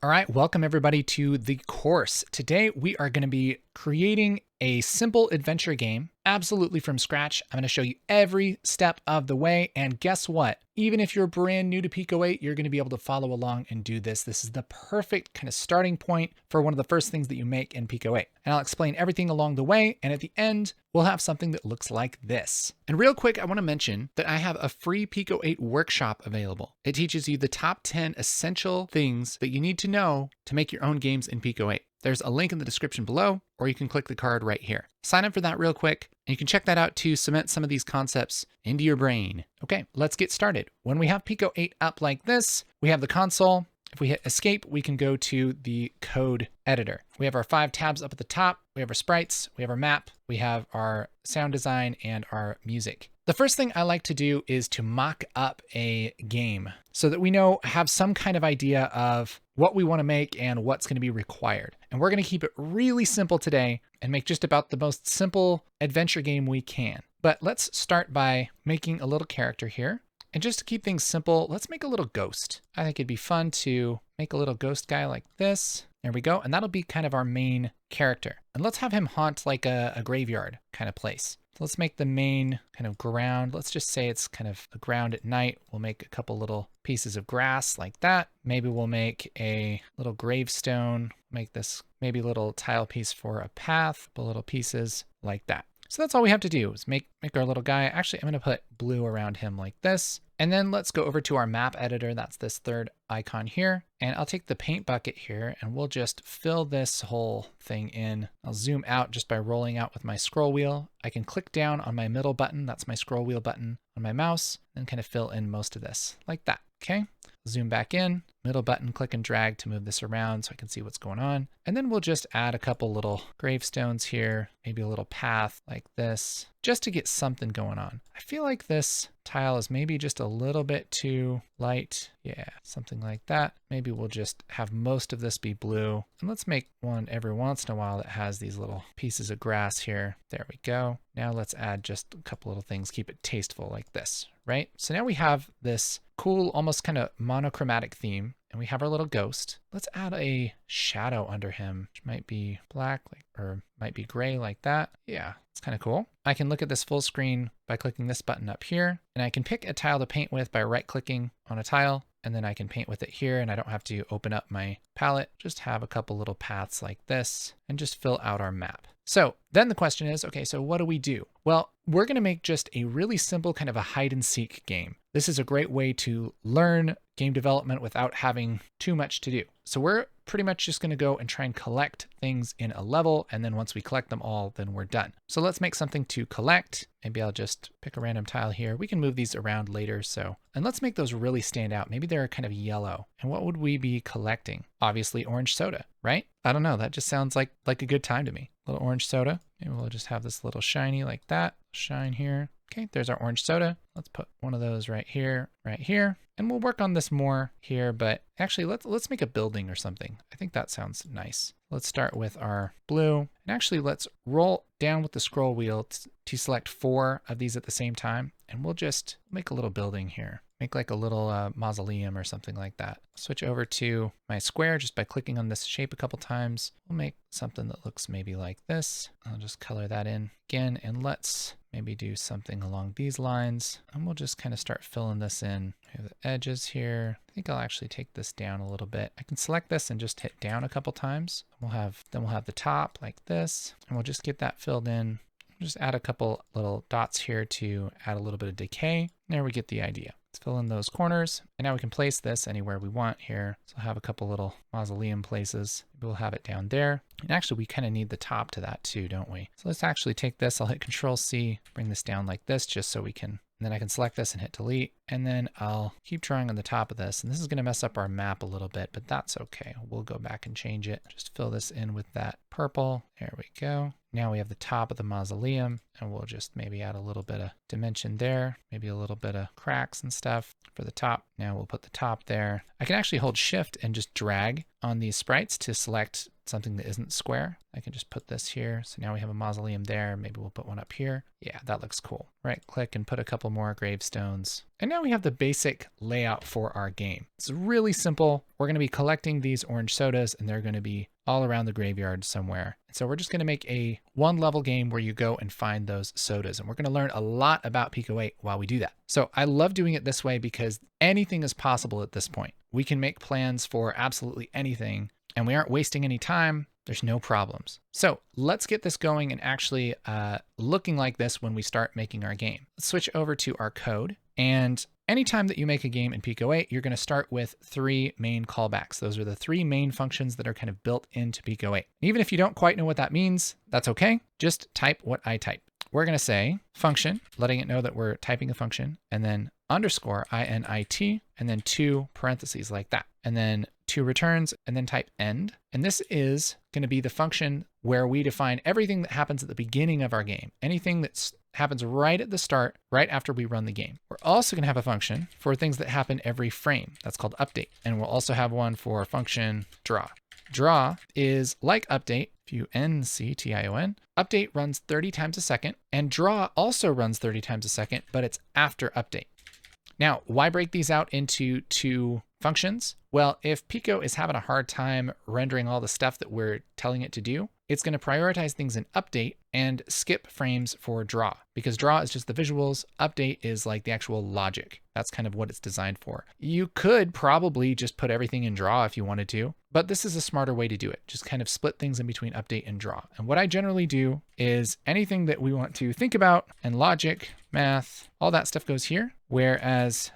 All right, welcome everybody to the course. Today we are going to be creating a simple adventure game absolutely from scratch. I'm going to show you every step of the way. And guess what? Even if you're brand new to Pico-8, you're going to be able to follow along and do this. This is the perfect kind of starting point for one of the first things that you make in Pico-8. And I'll explain everything along the way. And at the end, we'll have something that looks like this. And real quick, I want to mention that I have a free Pico-8 workshop available. It teaches you the top 10 essential things that you need to know to make your own games in Pico-8. There's a link in the description below, or you can click the card right here. Sign up for that real quick, and you can check that out to cement some of these concepts into your brain. Okay, let's get started. When we have Pico-8 up like this, we have the console. If we hit escape, we can go to the code editor. We have our 5 tabs up at the top. We have our sprites, we have our map, we have our sound design, and our music. The first thing I like to do is to mock up a game so that we have some kind of idea of what we want to make and what's going to be required. And we're going to keep it really simple today and make just about the most simple adventure game we can. But let's start by making a little character here. And just to keep things simple, let's make a little ghost. I think it'd be fun to make a little ghost guy like this. There we go. And that'll be kind of our main character. And let's have him haunt like a graveyard kind of place. So let's make the main kind of ground. Let's just say it's kind of a ground at night. We'll make a couple little pieces of grass like that. Maybe we'll make a little gravestone, make this maybe a little tile piece for a path, couple little pieces like that. So that's all we have to do is make our little guy. Actually, I'm going to put blue around him like this. And then let's go over to our map editor. That's this third icon here. And I'll take the paint bucket here and we'll just fill this whole thing in. I'll zoom out just by rolling out with my scroll wheel. I can click down on my middle button. That's my scroll wheel button on my mouse, and kind of fill in most of this like that. Okay. Zoom back in, middle button, click and drag to move this around so I can see what's going on. And then we'll just add a couple little gravestones here, maybe a little path like this, just to get something going on. I feel like this tile is maybe just a little bit too light. Yeah, something like that. Maybe we'll just have most of this be blue. And let's make one every once in a while that has these little pieces of grass here. There we go. Now let's add just a couple little things, keep it tasteful like this, right? So now we have this cool, almost kind of monochromatic theme, and we have our little ghost. Let's add a shadow under him, which might be black, or might be gray like that. Yeah, it's kind of cool. I can look at this full screen by clicking this button up here, and I can pick a tile to paint with by right-clicking on a tile, and then I can paint with it here, and I don't have to open up my palette. Just have a couple little paths like this, and just fill out our map. So then the question is, okay, so what do we do? Well, we're going to make just a really simple kind of a hide and seek game. This is a great way to learn game development without having too much to do. So we're pretty much just going to go and try and collect things in a level. And then once we collect them all, then we're done. So let's make something to collect. Maybe I'll just pick a random tile here. We can move these around later. And let's make those really stand out. Maybe they're kind of yellow. And what would we be collecting? Obviously orange soda, right? I don't know. That just sounds like a good time to me. Little orange soda. Maybe we'll just have this little shiny like that. Shine here. Okay, there's our orange soda. Let's put one of those right here. And we'll work on this more here, but actually let's make a building or something. I think that sounds nice. Let's start with our blue. And actually let's roll down with the scroll wheel to select 4 of these at the same time. And we'll just make a little building here. Make like a little mausoleum or something like that. Switch over to my square just by clicking on this shape a couple times. We'll make something that looks maybe like this. I'll just color that in again, and let's maybe do something along these lines. And we'll just kind of start filling this in. We have the edges here. I think I'll actually take this down a little bit. I can select this and just hit down a couple times. Then we'll have the top like this, and we'll just get that filled in. Just add a couple little dots here to add a little bit of decay. There we get the idea. Let's fill in those corners. And now we can place this anywhere we want here. So I'll have a couple little mausoleum places. Maybe we'll have it down there. And actually we kind of need the top to that too, don't we? So let's actually take this. I'll hit Control C, bring this down like this just so we can, and then I can select this and hit delete. And then I'll keep drawing on the top of this. And this is going to mess up our map a little bit, but that's okay. We'll go back and change it. Just fill this in with that purple. There we go. Now we have the top of the mausoleum, and we'll just maybe add a little bit of dimension there, maybe a little bit of cracks and stuff for the top. Now we'll put the top there. I can actually hold shift and just drag on these sprites to select something that isn't square. I can just put this here. So now we have a mausoleum there. Maybe we'll put one up here. Yeah, that looks cool. Right click and put a couple more gravestones. And now we have the basic layout for our game. It's really simple. We're going to be collecting these orange sodas and they're going to be all around the graveyard somewhere. And so we're just going to make a one level game where you go and find those sodas. And we're going to learn a lot about Pico-8 while we do that. So I love doing it this way because anything is possible at this point. We can make plans for absolutely anything and we aren't wasting any time. There's no problems. So let's get this going and actually looking like this when we start making our game. Let's switch over to our code. And anytime that you make a game in Pico-8, you're going to start with 3 main callbacks. Those are the 3 main functions that are kind of built into Pico-8. Even if you don't quite know what that means, that's okay. Just type what I type. We're going to say function, letting it know that we're typing a function, and then underscore init, and then 2 parentheses like that. And then 2 returns, and then type end. And this is going to be the function where we define everything that happens at the beginning of our game. Anything that happens right at the start, right after we run the game. We're also going to have a function for things that happen every frame. That's called update. And we'll also have one for function draw. Draw is like update, function, update runs 30 times a second, and draw also runs 30 times a second, but it's after update. Now, why break these out into 2 functions? Well, if Pico is having a hard time rendering all the stuff that we're telling it to do, it's going to prioritize things in update and skip frames for draw, because draw is just the visuals. Update is like the actual logic. That's kind of what it's designed for. You could probably just put everything in draw if you wanted to, but this is a smarter way to do it. Just kind of split things in between update and draw. And what I generally do is anything that we want to think about and logic, math, all that stuff goes here, whereas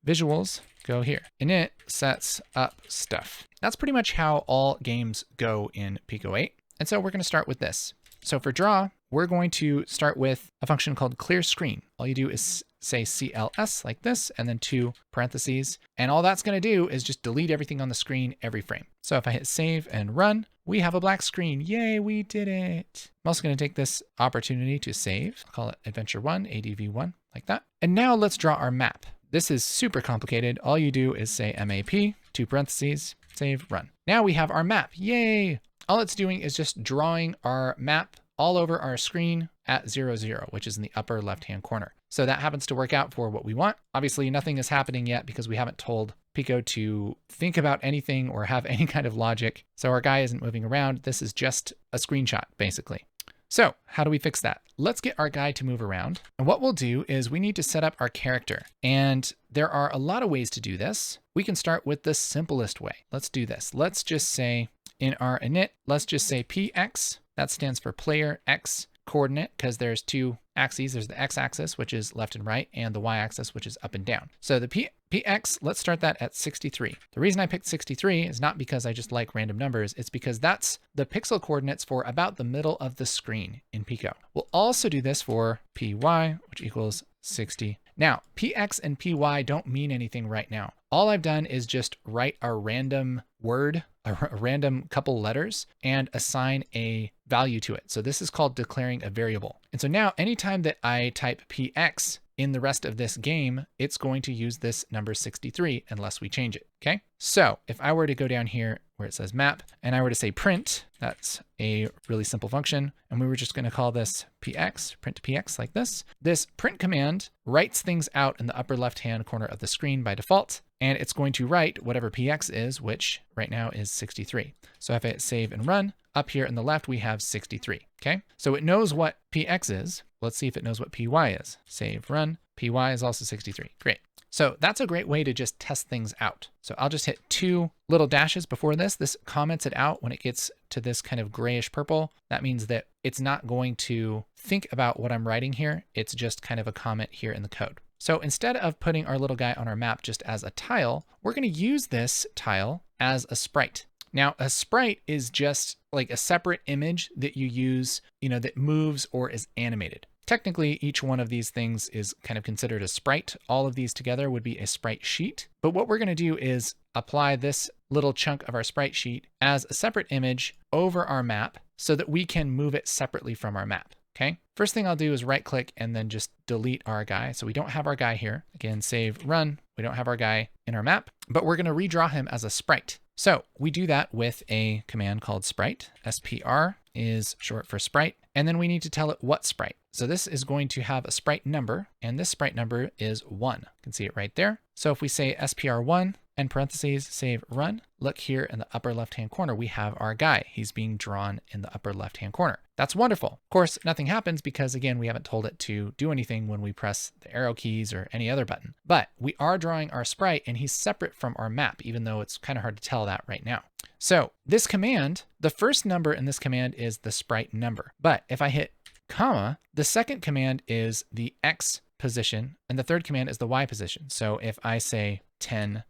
visuals go here. Init sets up stuff. That's pretty much how all games go in Pico-8. And so we're going to start with this. So for draw, we're going to start with a function called clear screen. All you do is say CLS like this, and then 2 parentheses. And all that's going to do is just delete everything on the screen every frame. So if I hit save and run, we have a black screen. Yay, we did it. I'm also going to take this opportunity to save. I'll call it adventure 1, ADV1, like that. And now let's draw our map. This is super complicated. All you do is say MAP, 2 parentheses, save, run. Now we have our map. Yay. All it's doing is just drawing our map all over our screen at 0, 0, which is in the upper left-hand corner. So that happens to work out for what we want. Obviously, nothing is happening yet because we haven't told Pico to think about anything or have any kind of logic. So our guy isn't moving around. This is just a screenshot, basically. So how do we fix that? Let's get our guy to move around. And what we'll do is we need to set up our character. And there are a lot of ways to do this. We can start with the simplest way. Let's do this. Let's just say in our init, let's just say PX. That stands for player X coordinate because there's 2 axes. There's the x-axis, which is left and right, and the y-axis, which is up and down. So the PX, let's start that at 63. The reason I picked 63 is not because I just like random numbers. It's because that's the pixel coordinates for about the middle of the screen in Pico. We'll also do this for PY, which equals 60. Now, PX and PY don't mean anything right now. All I've done is just write a random word, a random couple letters, and assign a value to it. So this is called declaring a variable. And so now anytime that I type PX in the rest of this game, it's going to use this number 63 unless we change it, okay? So if I were to go down here where it says map, and I were to say print, that's a really simple function, and we were just gonna call this PX, print PX like this. This print command writes things out in the upper left-hand corner of the screen by default, and it's going to write whatever PX is, which right now is 63. So if I hit save and run, up here in the left, we have 63, okay? So it knows what PX is. Let's see if it knows what PY is. Save, run. PY is also 63, great. So that's a great way to just test things out. So I'll just hit 2 little dashes before this. This comments it out when it gets to this kind of grayish purple. That means that it's not going to think about what I'm writing here. It's just kind of a comment here in the code. So instead of putting our little guy on our map just as a tile, we're going to use this tile as a sprite. Now, a sprite is just like a separate image that you use, that moves or is animated. Technically, each one of these things is kind of considered a sprite. All of these together would be a sprite sheet. But what we're going to do is apply this little chunk of our sprite sheet as a separate image over our map so that we can move it separately from our map. Okay. First thing I'll do is right click and then just delete our guy. So we don't have our guy here. Again, save, run. We don't have our guy in our map, but we're going to redraw him as a sprite. So we do that with a command called Sprite. SPR is short for sprite. And then we need to tell it what sprite. So this is going to have a sprite number, and this sprite number is 1. You can see it right there. So if we say SPR1 and parentheses, save, run, look here in the upper left-hand corner, we have our guy. He's being drawn in the upper left-hand corner. That's wonderful. Of course, nothing happens because, again, we haven't told it to do anything when we press the arrow keys or any other button. But we are drawing our sprite, and he's separate from our map, even though it's kind of hard to tell that right now. So this command, the first number in this command is the sprite number. But if I hit comma, the second command is the X position, and the third command is the Y position. So if I say 10,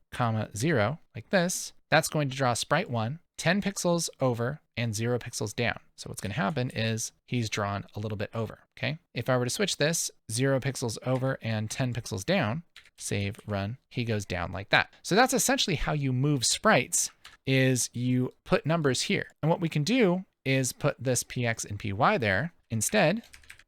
0, like this, that's going to draw sprite 1, 10 pixels over and 0 pixels down. So what's going to happen is he's drawn a little bit over, okay? If I were to switch this, 0 pixels over and 10 pixels down, save, run, he goes down like that. So that's essentially how you move sprites, is you put numbers here. And what we can do is put this px and py there instead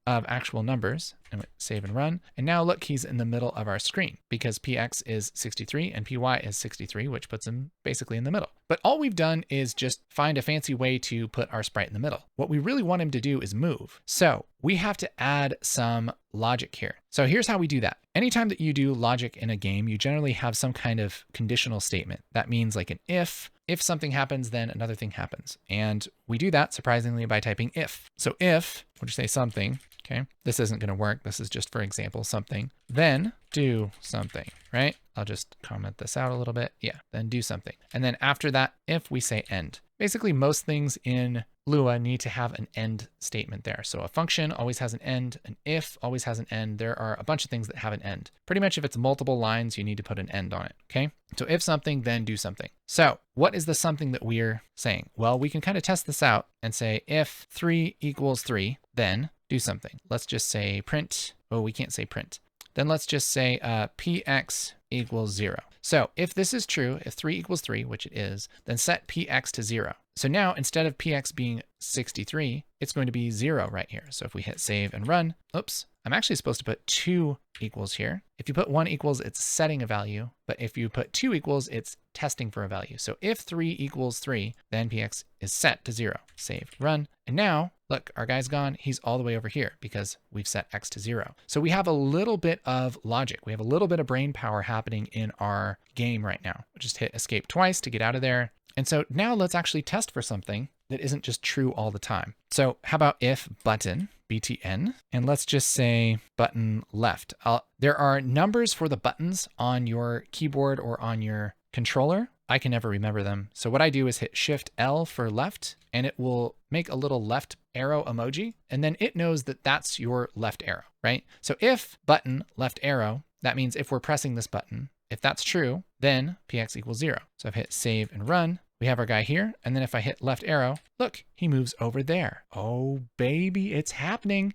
of actual numbers, and save and run. And now look, he's in the middle of our screen because px is 63 and py is 63, which puts him basically in the middle. But all we've done is just find a fancy way to put our sprite in the middle. What we really want him to do is move. So we have to add some logic here. So here's how we do that. Anytime that you do logic in a game, you generally have some kind of conditional statement. That means like an if something happens, then another thing happens. And we do that surprisingly by typing if. So if, we'll just say something, okay? This isn't gonna work. This is just for example, something, then do something, right? I'll just comment this out a little bit. Yeah, then do something. And then after that, if we say end. Basically most things in Lua need to have an end statement there. So a function always has an end, an if always has an end. There are a bunch of things that have an end. Pretty much if it's multiple lines, you need to put an end on it, okay? So if something, then do something. So what is the something that we're saying? Well, we can kind of test this out and say if 3 equals 3, then do something. Let's just say print, oh, we can't say print. Then let's just say px equals 0. So if this is true, if 3 equals 3, which it is, then set px to 0. So now instead of px being 63, it's going to be 0 right here. So if we hit save and run, oops, I'm actually supposed to put 2 equals here. If you put 1 equals, it's setting a value. But if you put 2 equals, it's testing for a value. So if 3 equals 3, then px is set to 0. Save, run. And now, look, our guy's gone. He's all the way over here because we've set x to 0. So we have a little bit of logic. We have a little bit of brain power happening in our game right now. We'll just hit escape twice to get out of there. And so now let's actually test for something that isn't just true all the time. So how about if button, btn, and let's just say button left. There are numbers for the buttons on your keyboard or on your controller. I can never remember them. So what I do is hit Shift L for left, and it will make a little left arrow emoji. And then it knows that that's your left arrow, right? So if button left arrow, that means if we're pressing this button, if that's true, then px equals 0. So I've hit save and run. We have our guy here. And then if I hit left arrow, look, he moves over there. Oh, baby, it's happening.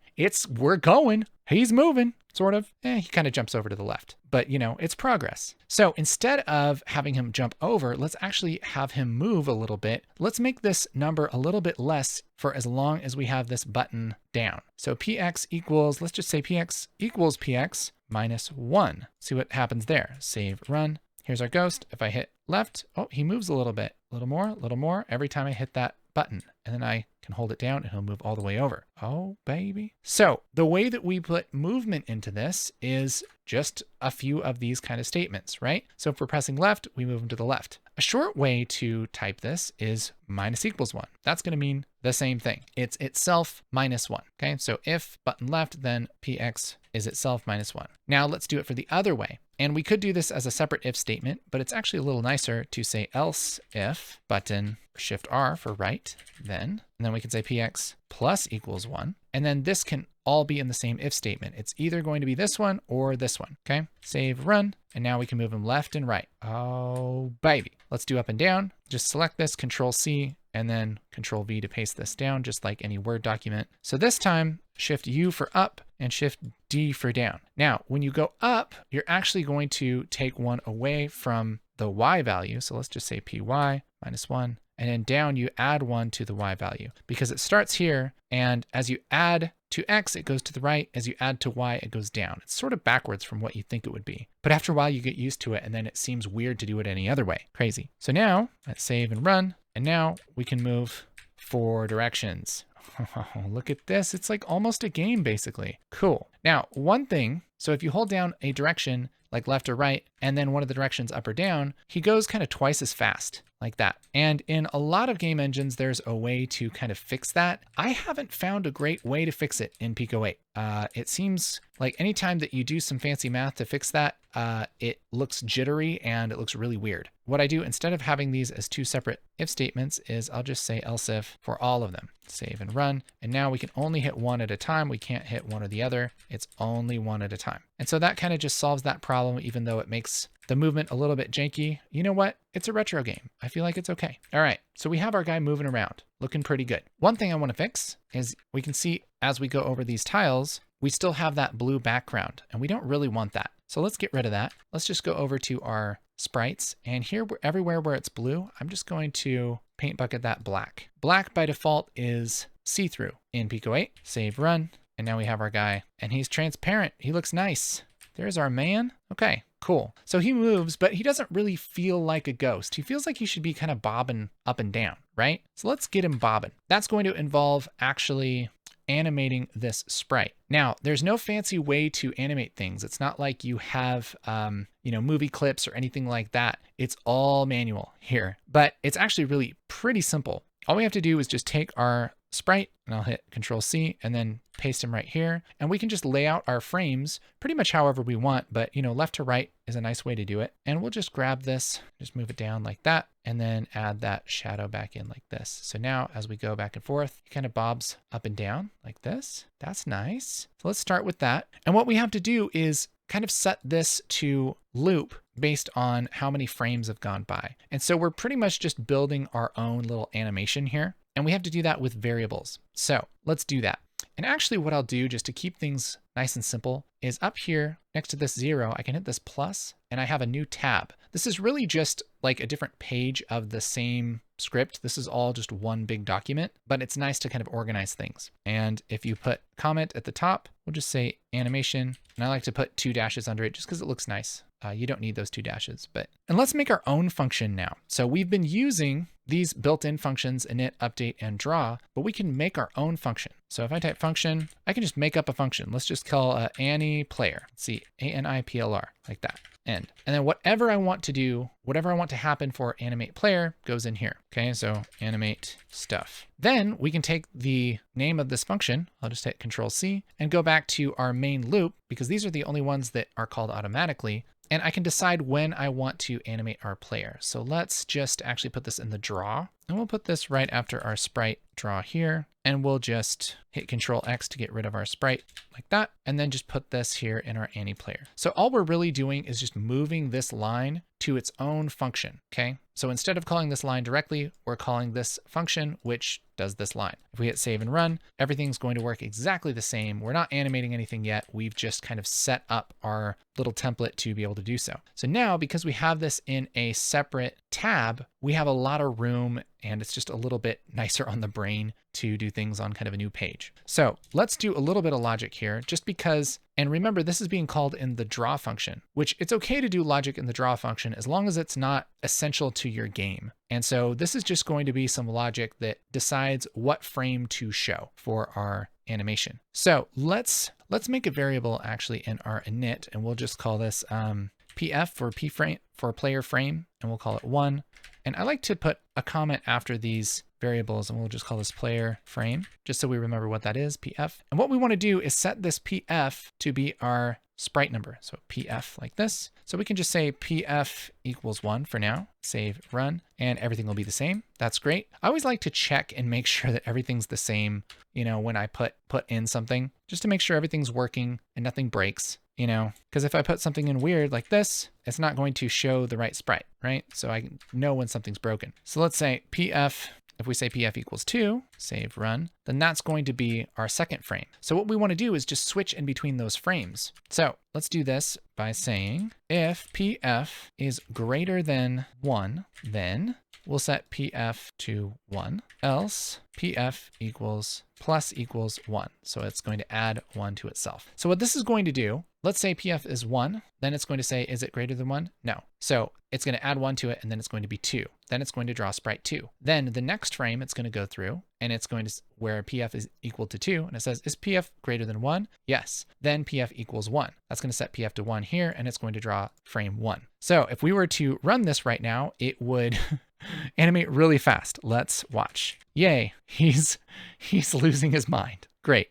We're going. He's moving, sort of. He kind of jumps over to the left. But, you know, it's progress. So instead of having him jump over, let's actually have him move a little bit. Let's make this number a little bit less for as long as we have this button down. So px equals, let's just say px equals px minus 1. See what happens there. Save, run. Here's our ghost. If I hit left, oh, he moves a little bit, a little more every time I hit that button. And then I can hold it down and he'll move all the way over. Oh, baby. So the way that we put movement into this is just a few of these kind of statements, right? So if we're pressing left, we move them to the left. A short way to type this is minus equals 1. That's going to mean the same thing. It's itself minus 1. Okay, so if button left, then px is itself minus 1. Now let's do it for the other way. And we could do this as a separate if statement, but it's actually a little nicer to say else if button Shift R for right, then, and then we can say px plus equals 1. And then this can all be in the same if statement. It's either going to be this one or this one, okay? Save, run, and now we can move them left and right. Oh, baby. Let's do up and down. Just select this, Control C, and then Control V to paste this down, just like any Word document. So this time, Shift U for up and Shift D for down. Now, when you go up, you're actually going to take one away from the Y value. So let's just say PY minus 1. and then down you add 1 to the y value, because it starts here, and as you add to x, it goes to the right. As you add to y, it goes down. It's sort of backwards from what you think it would be. But after a while, you get used to it, and then it seems weird to do it any other way. Crazy. So now let's save and run, and now we can move 4 directions. Oh, look at this. It's like almost a game, basically. Cool. Now, one thing, so if you hold down a direction like left or right, and then one of the directions up or down, he goes kind of twice as fast, like that. And in a lot of game engines, there's a way to kind of fix that. I haven't found a great way to fix it in Pico-8. It seems like anytime that you do some fancy math to fix that, it looks jittery and it looks really weird. What I do, instead of having these as 2 separate if statements, is I'll just say else if for all of them. Save and run. And now we can only hit 1 at a time. We can't hit one or the other. It's only 1 at a time. And so that kind of just solves that problem, even though it makes the movement a little bit janky. You know what? It's a retro game. I feel like it's okay. All right, so we have our guy moving around, looking pretty good. One thing I want to fix is we can see as we go over these tiles, we still have that blue background, and we don't really want that. So let's get rid of that. Let's just go over to our sprites, and here, everywhere where it's blue, I'm just going to paint bucket that black. Black by default is see-through in Pico-8. Save, run, and now we have our guy, and he's transparent. He looks nice. There's our man. Okay, cool. So he moves, but he doesn't really feel like a ghost. He feels like he should be kind of bobbing up and down, right? So let's get him bobbing. That's going to involve actually animating this sprite. Now, there's no fancy way to animate things. It's not like you have, movie clips or anything like that. It's all manual here, but it's actually really pretty simple. All we have to do is just take our sprite, and I'll hit Control C and then paste him right here. And we can just lay out our frames pretty much however we want, but left to right is a nice way to do it. And we'll just grab this, just move it down like that, and then add that shadow back in like this. So now as we go back and forth, he kind of bobs up and down like this. That's nice. So let's start with that. And what we have to do is kind of set this to loop based on how many frames have gone by. And so we're pretty much just building our own little animation here. And we have to do that with variables. So let's do that. And actually what I'll do, just to keep things nice and simple, is up here next to this 0, I can hit this plus and I have a new tab. This is really just like a different page of the same script. This is all just one big document, but it's nice to kind of organize things. And if you put comment at the top, we'll just say animation. And I like to put 2 dashes under it just because it looks nice. You don't need those 2 dashes, and let's make our own function now. So we've been using these built-in functions, init, update, and draw, but we can make our own function. So if I type function, I can just make up a function. Let's just call Annie player. Let's see, ANIPLR, like that, end. And then whatever I want to do, whatever I want to happen for animate player goes in here. Okay, so animate stuff. Then we can take the name of this function, I'll just hit Control C, and go back to our main loop, because these are the only ones that are called automatically. And I can decide when I want to animate our player. So let's just actually put this in the draw, and we'll put this right after our sprite draw here. And we'll just hit Control X to get rid of our sprite like that. And then just put this here in our Annie player. So all we're really doing is just moving this line to its own function. Okay. So instead of calling this line directly, we're calling this function, which does this line. If we hit save and run, everything's going to work exactly the same. We're not animating anything yet. We've just kind of set up our little template to be able to do so. So now, because we have this in a separate tab, we have a lot of room, and it's just a little bit nicer on the brain to do things on kind of a new page. So let's do a little bit of logic here, just because, and remember, this is being called in the draw function, which it's okay to do logic in the draw function as long as it's not essential to your game. And so this is just going to be some logic that decides what frame to show for our animation. So let's make a variable actually in our init, and we'll just call this PF for P frame for player frame, and we'll call it 1. And I like to put a comment after these variables, and we'll just call this player frame, just so we remember what that is, PF. And what we want to do is set this PF to be our sprite number. So PF like this. So we can just say PF equals 1 for now, save, run, and everything will be the same. That's great. I always like to check and make sure that everything's the same, when I put in something, just to make sure everything's working and nothing breaks. Because if I put something in weird like this, it's not going to show the right sprite, right? So I know when something's broken. So let's say PF, if we say PF equals 2, save, run, then that's going to be our second frame. So what we want to do is just switch in between those frames. So let's do this by saying if PF is greater than 1, then we'll set PF to 1, else PF equals plus equals 1. So it's going to add 1 to itself. So what this is going to do, let's say PF is 1, then it's going to say, is it greater than 1? No. So it's going to add 1 to it, and then it's going to be 2. Then it's going to draw sprite 2. Then the next frame, it's going to go through, and it's going to, where PF is equal to 2, and it says, is PF greater than 1? Yes. Then PF equals 1. That's going to set PF to 1 here, and it's going to draw frame 1. So if we were to run this right now, it would animate really fast. Let's watch. Yay, he's losing his mind. Great.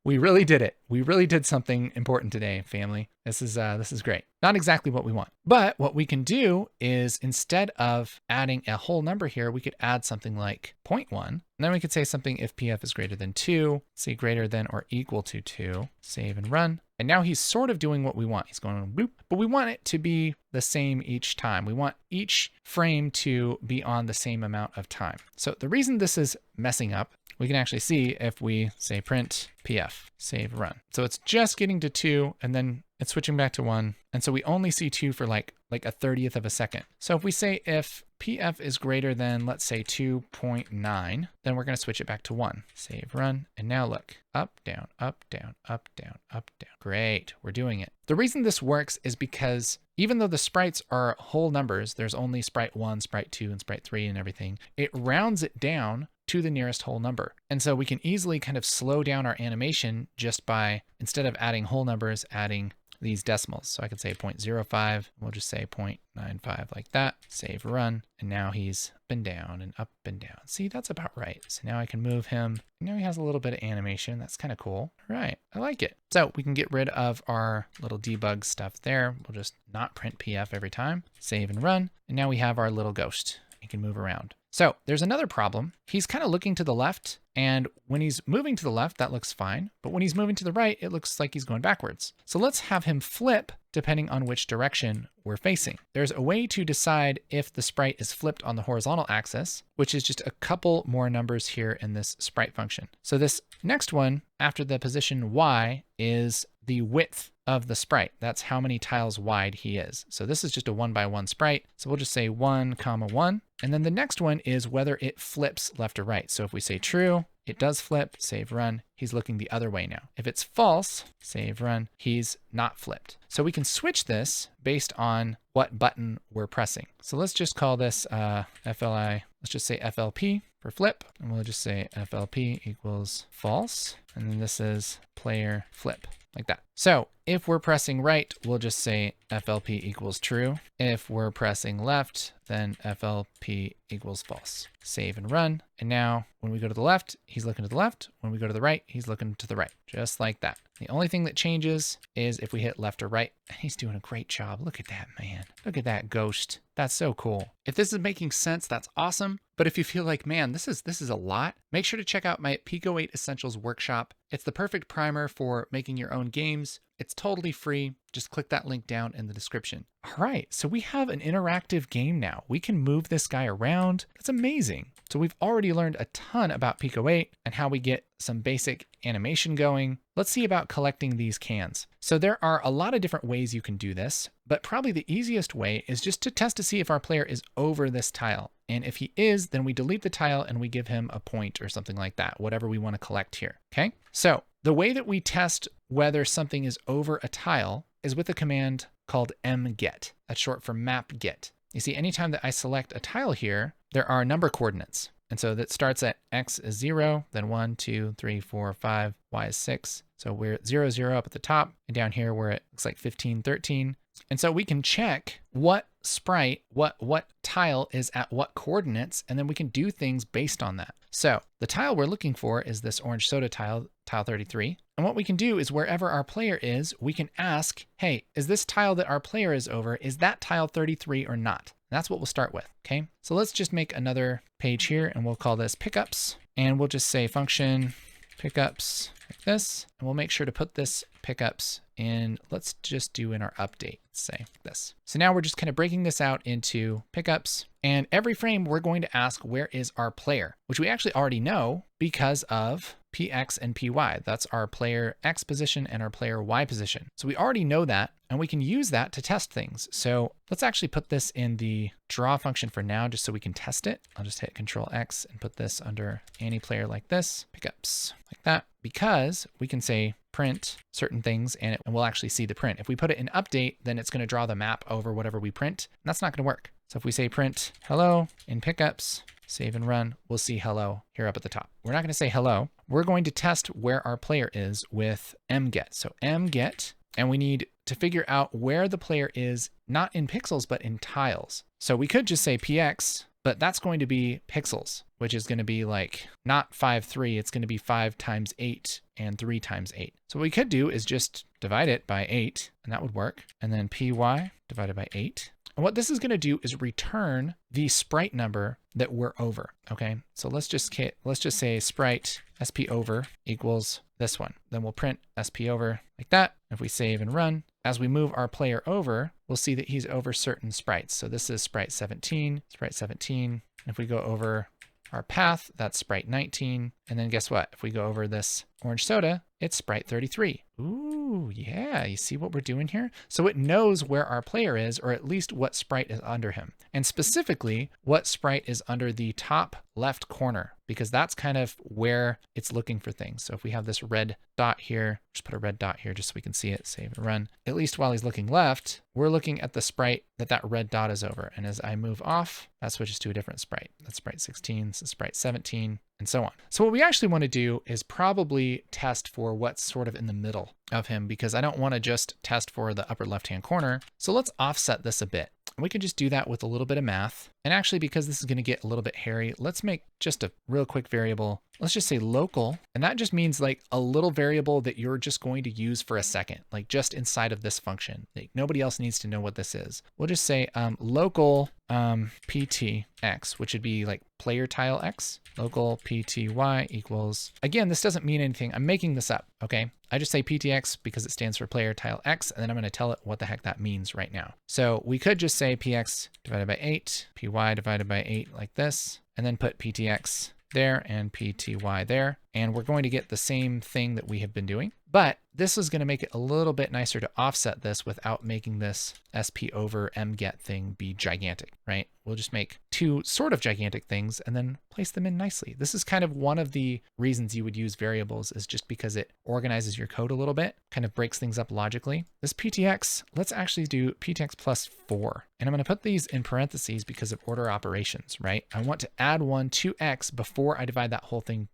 We really did it. We really did something important today, family. This is great. Not exactly what we want, but what we can do is, instead of adding a whole number here, we could add something like 0.1. And then we could say something if PF is greater than 2, say greater than or equal to 2, save and run. And now he's sort of doing what we want. He's going boop, but we want it to be the same each time. We want each frame to be on the same amount of time. So the reason this is messing up, we can actually see if we say print PF, save, run. So it's just getting to 2, and then it's switching back to 1. And so we only see 2 for like a 1/30th of a second. So if we say if PF is greater than, let's say 2.9, then we're going to switch it back to 1. Save, run. And now look, up, down, up, down, up, down, up, down. Great, we're doing it. The reason this works is because even though the sprites are whole numbers, there's only sprite 1, sprite 2, and sprite 3 and everything, it rounds it down to the nearest whole number. And so we can easily kind of slow down our animation just by, instead of adding whole numbers, adding these decimals. So I could say 0.05, we'll just say 0.95 like that, save, run, and now he's up and down and up and down. See, that's about right. So now I can move him. Now he has a little bit of animation. That's kind of cool. All right, I like it. So we can get rid of our little debug stuff there. We'll just not print PF every time, save and run. And now we have our little ghost. He can move around. So there's another problem. He's kind of looking to the left, and when he's moving to the left, that looks fine. But when he's moving to the right, it looks like he's going backwards. So let's have him flip depending on which direction we're facing. There's a way to decide if the sprite is flipped on the horizontal axis, which is just a couple more numbers here in this sprite function. So this next one after the position Y is the width of the sprite. That's how many tiles wide he is. So this is just a 1x1 sprite. So we'll just say 1, 1. And then the next one is whether it flips left or right. So if we say true, it does flip, save, run, he's looking the other way now. If it's false, save, run, he's not flipped. So we can switch this based on what button we're pressing. So let's just call this FLI, let's just say FLP for flip, and we'll just say FLP equals false. And then this is player flip, like that. So if we're pressing right, we'll just say FLP equals true. If we're pressing left, then FLP equals false. Save and run. And now when we go to the left, he's looking to the left. When we go to the right, he's looking to the right, just like that. The only thing that changes is if we hit left or right. And he's doing a great job. Look at that, man. Look at that ghost. That's so cool. If this is making sense, that's awesome. But if you feel like, man, this is a lot, make sure to check out my Pico-8 Essentials workshop. It's the perfect primer for making your own games. It's totally free. Just click that link down in the description. All right, so we have an interactive game now. We can move this guy around. That's amazing. So we've already learned a ton about Pico-8 and how we get some basic animation going. Let's see about collecting these cans. So there are a lot of different ways you can do this, but probably the easiest way is just to test to see if our player is over this tile. And if he is, then we delete the tile and we give him a point or something like that, whatever we want to collect here, okay? So the way that we test whether something is over a tile is with a command called mget. That's short for map get. You see, anytime that I select a tile here, there are number coordinates. And so that starts at X is 0, then 1, 2, 3, 4, 5, Y is 6. So we're at 0, 0 up at the top, and down here we're at, looks like 15, 13. And so we can check what sprite, what tile is at what coordinates, and then we can do things based on that. So the tile we're looking for is this orange soda tile, tile 33. And what we can do is wherever our player is, we can ask, hey, is this tile that our player is over, is that tile 33 or not? And that's what we'll start with, okay? So let's just make another page here and we'll call this pickups. And we'll just say function pickups like this. And we'll make sure to put this pickups in, let's just do in our update, let's say this. So now we're just kind of breaking this out into pickups. And every frame we're going to ask, where is our player? Which we actually already know because of px and py. That's our player x position and our player y position. So we already know that, and we can use that to test things. So let's actually put this in the draw function for now, just so we can test it. I'll just hit Control X and put this under any player like this, pickups like that, because we can say print certain things and we'll actually see the print. If we put it in update, then it's going to draw the map over whatever we print, and that's not going to work. So if we say print hello in pickups, save and run, we'll see hello here up at the top. We're not going to say hello. We're going to test where our player is with mget. So mget, and we need to figure out where the player is, not in pixels, but in tiles. So we could just say px, but that's going to be pixels, which is going to be like not 5, 3. It's going to be 5 times 8 and 3 times 8. So what we could do is just divide it by 8, and that would work. And then py divided by 8. And what this is going to do is return the sprite number that we're over. Okay, so let's just say sprite sp over equals this one. Then we'll print sp over like that. If we save and run, as we move our player over, we'll see that he's over certain sprites. So this is sprite 17, sprite 17. If we go over our path, that's sprite 19. And then guess what? If we go over this orange soda, it's sprite 33. Ooh, yeah, you see what we're doing here? So it knows where our player is, or at least what sprite is under him. And specifically, what sprite is under the top left corner, because that's kind of where it's looking for things. So if we have this red dot here, just put a red dot here just so we can see it, save and run. At least while he's looking left, we're looking at the sprite that red dot is over. And as I move off, that switches to a different sprite. That's sprite 16, this is sprite 17, and so on. So what we actually want to do is probably test for what's sort of in the middle of him, because I don't want to just test for the upper left-hand corner. So let's offset this a bit. We can just do that with a little bit of math. And actually, because this is going to get a little bit hairy, let's make just a real quick variable. Let's just say local. And that just means like a little variable that you're just going to use for a second, like just inside of this function. Like nobody else needs to know what this is. We'll just say local ptx, which would be like player tile x, local pty equals, again, this doesn't mean anything. I'm making this up, okay? I just say ptx because it stands for player tile x, and then I'm going to tell it what the heck that means right now. So we could just say px divided by 8, py divided by 8 like this, and then put ptx there and pty there. And we're going to get the same thing that we have been doing. But this is going to make it a little bit nicer to offset this without making this sp over mget thing be gigantic, right? We'll just make two sort of gigantic things and then place them in nicely. This is kind of one of the reasons you would use variables, is just because it organizes your code a little bit, kind of breaks things up logically. This ptx, let's actually do ptx plus 4. And I'm going to put these in parentheses because of order operations, right? I want to add 1 to x before I divide that whole thing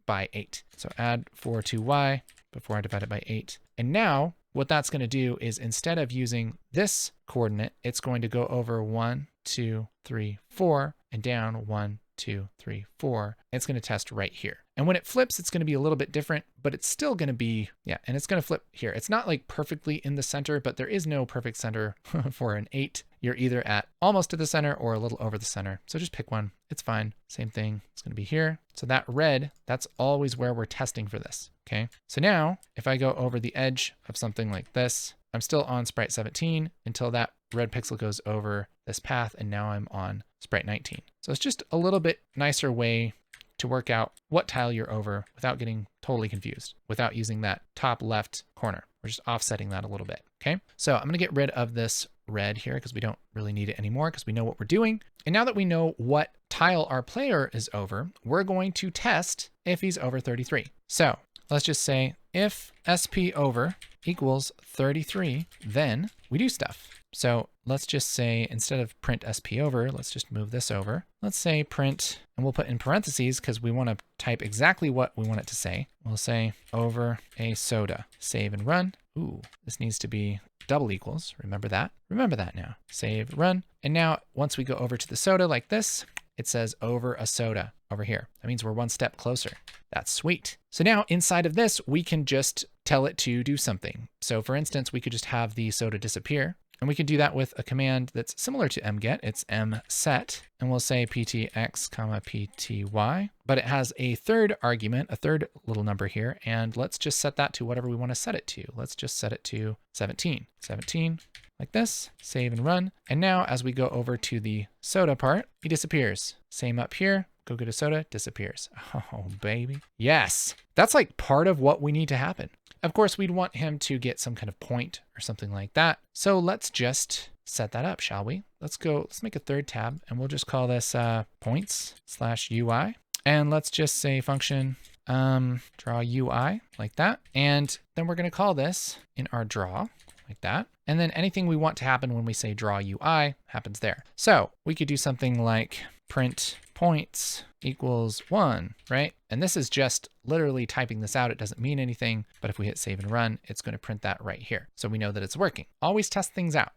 by 8. So add 4 to y before I divide it by 8. And now what that's going to do is, instead of using this coordinate, it's going to go over 1, 2, 3, 4 and down 1, 2, 3, 4. It's going to test right here. And when it flips, it's going to be a little bit different, but it's still going to be, yeah, and it's going to flip here. It's not like perfectly in the center, but there is no perfect center for an 8. You're either at almost to the center or a little over the center. So just pick one. It's fine. Same thing. It's going to be here. So that red, that's always where we're testing for this. Okay. So now if I go over the edge of something like this, I'm still on sprite 17 until that red pixel goes over this path. And now I'm on sprite 19. So it's just a little bit nicer way to work out what tile you're over without getting totally confused, without using that top left corner. We're just offsetting that a little bit. Okay. So I'm going to get rid of this red here because we don't really need it anymore because we know what we're doing. And now that we know what tile our player is over, we're going to test if he's over 33. So let's just say if sp over equals 33, then we do stuff. So let's just say, instead of print sp over, let's just move this over. Let's say print, and we'll put in parentheses because we want to type exactly what we want it to say. We'll say over a soda. Save and run. Ooh, this needs to be double equals. Remember that. Remember that now. Save, run. And now once we go over to the soda like this, it says over a soda over here. That means we're one step closer. That's sweet. So now inside of this, we can just tell it to do something. So for instance, we could just have the soda disappear. And we can do that with a command that's similar to mget. It's mset, and we'll say ptx, pty, but it has a third argument, a third little number here. And let's just set that to whatever we want to set it to. Let's just set it to 17. 17, like this, save and run. And now as we go over to the soda part, he disappears. Same up here. go get a soda, disappears. Oh, baby. Yes, that's like part of what we need to happen. Of course, we'd want him to get some kind of point or something like that. So let's just set that up, shall we? Let's make a third tab and we'll just call this points/UI. And let's just say function draw UI like that. And then we're going to call this in our draw like that. And then anything we want to happen when we say draw UI happens there. So we could do something like print points equals 1, right? And this is just literally typing this out. It doesn't mean anything, but if we hit save and run, it's going to print that right here. So we know that it's working. Always test things out.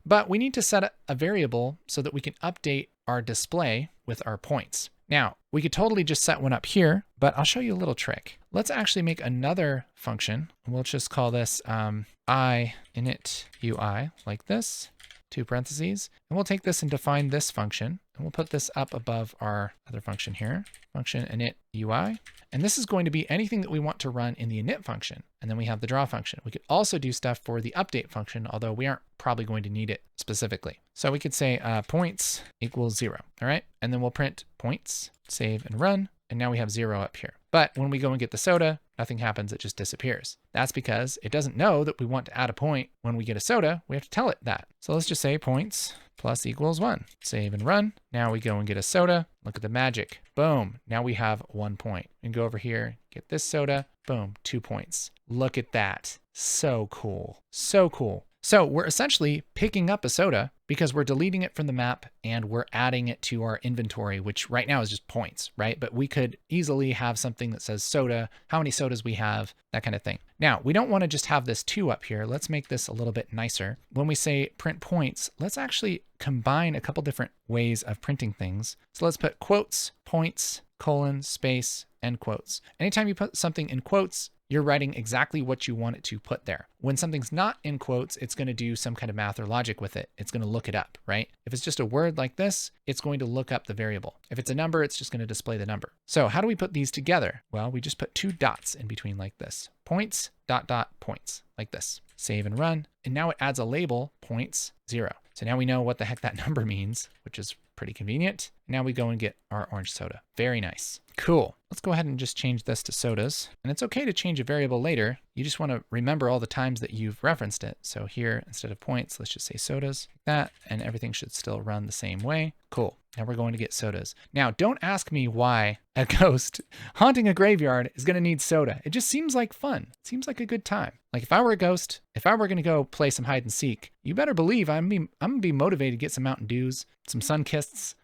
But we need to set a variable so that we can update our display with our points. Now, we could totally just set one up here, but I'll show you a little trick. Let's actually make another function. We'll just call this init UI like this, 2 parentheses, and we'll take this and define this function, and we'll put this up above our other function here, function init UI. And this is going to be anything that we want to run in the init function. And then we have the draw function. We could also do stuff for the update function, although we aren't probably going to need it specifically. So we could say points equals 0, all right? And then we'll print points, save and run. And now we have 0 up here. But when we go and get the soda, nothing happens, it just disappears. That's because it doesn't know that we want to add a point when we get a soda. We have to tell it that. So let's just say points plus equals 1. Save and run. Now we go and get a soda. Look at the magic. Boom. Now we have 1 point. We can go over here, get this soda. Boom, 2 points. Look at that. So cool. So cool. So we're essentially picking up a soda because we're deleting it from the map and we're adding it to our inventory, which right now is just points, right? But we could easily have something that says soda, how many sodas we have, that kind of thing. Now, we don't want to just have this 2 up here. Let's make this a little bit nicer. When we say print points, let's actually combine a couple different ways of printing things. So let's put quotes, points, colon, space, end quotes. Anytime you put something in quotes, you're writing exactly what you want it to put there. When something's not in quotes, it's going to do some kind of math or logic with it. It's going to look it up, right? If it's just a word like this, it's going to look up the variable. If it's a number, it's just going to display the number. So how do we put these together? Well, we just put 2 dots in between like this. Points, dot, dot, points, like this. Save and run. And now it adds a label, points, 0. So now we know what the heck that number means, which is pretty convenient. Now we go and get our orange soda. Very nice. Cool. Let's go ahead and just change this to sodas. And it's okay to change a variable later. You just want to remember all the times that you've referenced it. So here, instead of points, let's just say sodas, like that, and everything should still run the same way. Cool. Now we're going to get sodas. Now, don't ask me why a ghost haunting a graveyard is going to need soda. It just seems like fun. It seems like a good time. Like if I were a ghost, if I were going to go play some hide and seek, you better believe I'm going to be motivated to get some Mountain Dews, some sun-kists.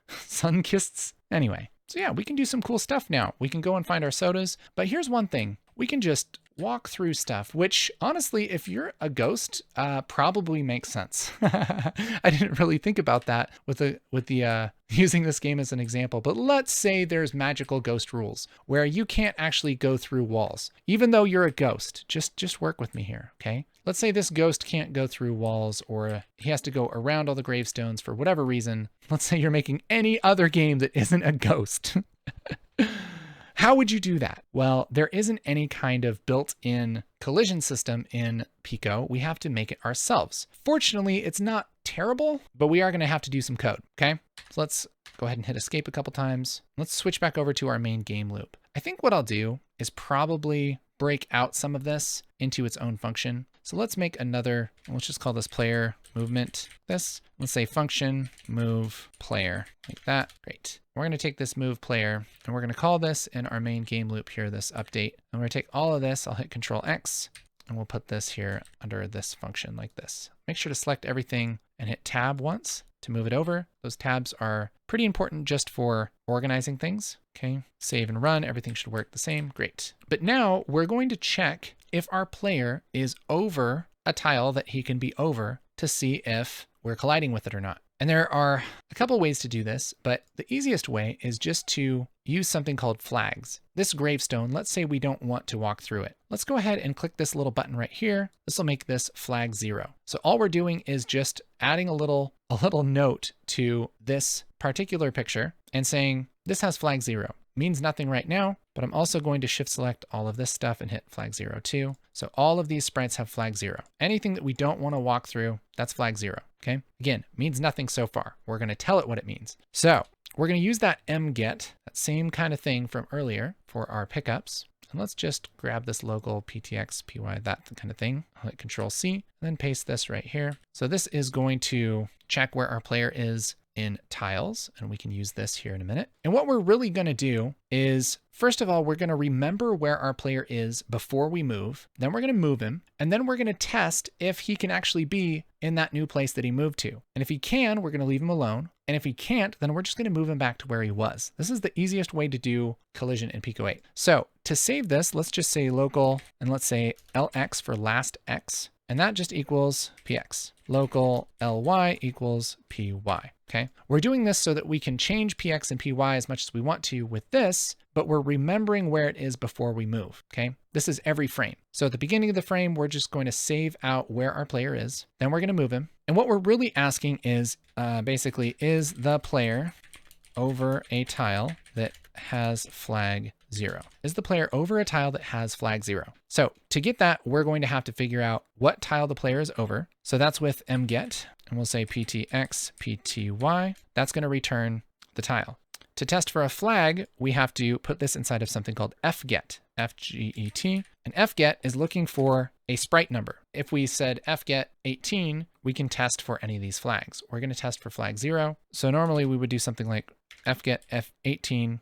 Anyway. So yeah, we can do some cool stuff now. We can go and find our sodas, but here's one thing. We can just walk through stuff, which honestly, if you're a ghost, probably makes sense. I didn't really think about that with the using this game as an example, but let's say there's magical ghost rules where you can't actually go through walls, even though you're a ghost. Just work with me here, okay? Let's say this ghost can't go through walls, or he has to go around all the gravestones for whatever reason. Let's say you're making any other game that isn't a ghost. How would you do that? Well, there isn't any kind of built-in collision system in Pico. We have to make it ourselves. Fortunately, it's not terrible, but we are going to have to do some code, okay? So let's go ahead and hit escape a couple times. Let's switch back over to our main game loop. I think what I'll do is probably break out some of this into its own function. So let's make another, let's just call this player movement. Let's say function move player, like that. Great. We're going to take this move player and we're going to call this in our main game loop here, this update. And we're going to take all of this. I'll hit Control X and we'll put this here under this function like this. Make sure to select everything and hit tab once to move it over. Those tabs are pretty important just for organizing things. Okay, save and run. Everything should work the same. Great. But now we're going to check if our player is over a tile that he can be over to see if we're colliding with it or not. And there are a couple ways to do this, but the easiest way is just to use something called flags. This gravestone, let's say we don't want to walk through it. Let's go ahead and click this little button right here. This will make this flag 0. So all we're doing is just adding a little note to this particular picture and saying this has flag 0. Means nothing right now, but I'm also going to shift select all of this stuff and hit flag 0 too. So all of these sprites have flag 0. Anything that we don't want to walk through, that's flag 0. Okay. Again, means nothing so far. We're going to tell it what it means. So we're going to use that mget, that same kind of thing from earlier for our pickups. And let's just grab this local ptx, py, that kind of thing. I'll hit Control C and then paste this right here. So this is going to check where our player is in tiles, and we can use this here in a minute. And what we're really going to do is, first of all, we're going to remember where our player is before we move. Then we're going to move him, and then we're going to test if he can actually be in that new place that he moved to. And if he can, we're going to leave him alone. And if he can't, then we're just going to move him back to where he was. This is the easiest way to do collision in Pico-8. So to save this, let's just say local, and let's say LX for last X. And that just equals px. Local ly equals py. Okay, we're doing this so that we can change px and py as much as we want to with this, but we're remembering where it is before we move. Okay, this is every frame. So at the beginning of the frame, we're just going to save out where our player is. Then we're going to move him. And what we're really asking is basically, is the player over a tile that has flag 0? Is the player over a tile that has flag 0? So to get that, we're going to have to figure out what tile the player is over. So that's with mget, and we'll say ptx, pty. That's going to return the tile. To test for a flag, we have to put this inside of something called fget, F-G-E-T. And fget is looking for a sprite number. If we said fget 18, we can test for any of these flags. We're going to test for flag 0. So normally we would do something like fget f18,